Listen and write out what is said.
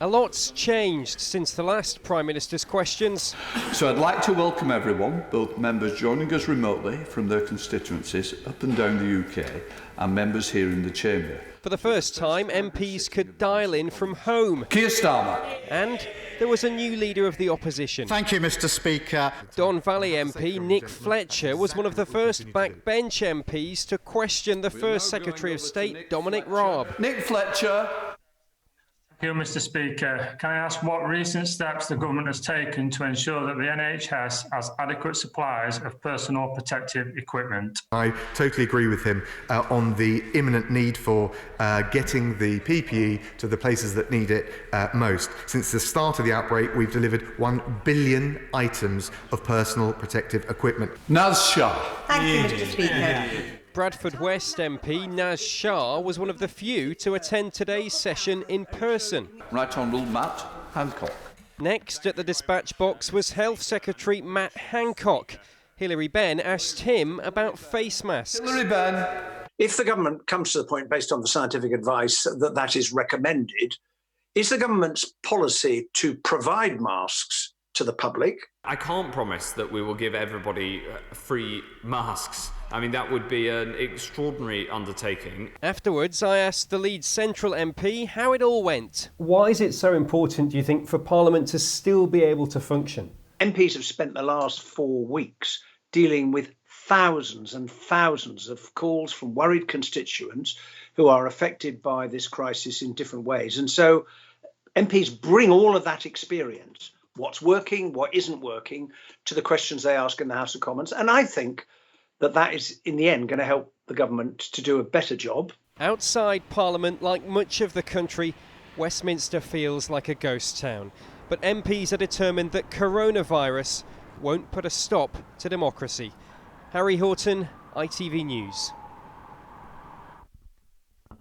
A lot's changed since the last Prime Minister's questions. So I'd like to welcome everyone, both members joining us remotely from their constituencies up and down the UK and members here in the Chamber. For the first time, MPs could dial in from home. Keir Starmer. And there was a new leader of the opposition. Thank you, Mr. Speaker. Don Valley MP Nick Fletcher was one of the first backbench MPs to question the first Secretary of State, Dominic Raab. Nick Fletcher. Thank you, Mr. Speaker. Can I ask what recent steps the government has taken to ensure that the NHS has adequate supplies of personal protective equipment? I totally agree with him on the imminent need for getting the PPE to the places that need it most. Since the start of the outbreak, we've delivered 1 billion items of personal protective equipment. Naz Shah. Thank you, Mr. Speaker. Bradford West MP Naz Shah was one of the few to attend today's session in person. Right Honourable Matt Hancock. Next at the dispatch box was Health Secretary Matt Hancock. Hilary Benn asked him about face masks. Hilary Benn. If the government comes to the point, based on the scientific advice, that that is recommended, is the government's policy to provide masks to the public? I can't promise that we will give everybody free masks. I mean, that would be an extraordinary undertaking. Afterwards, I asked the Leeds Central MP how it all went. Why is it so important, do you think, for Parliament to still be able to function? MPs have spent the last 4 weeks dealing with thousands and thousands of calls from worried constituents who are affected by this crisis in different ways. And so MPs bring all of that experience, what's working, what isn't working, to the questions they ask in the House of Commons. And I think that is, in the end, going to help the government to do a better job. Outside Parliament, like much of the country, Westminster feels like a ghost town. But MPs are determined that coronavirus won't put a stop to democracy. Harry Horton, ITV News.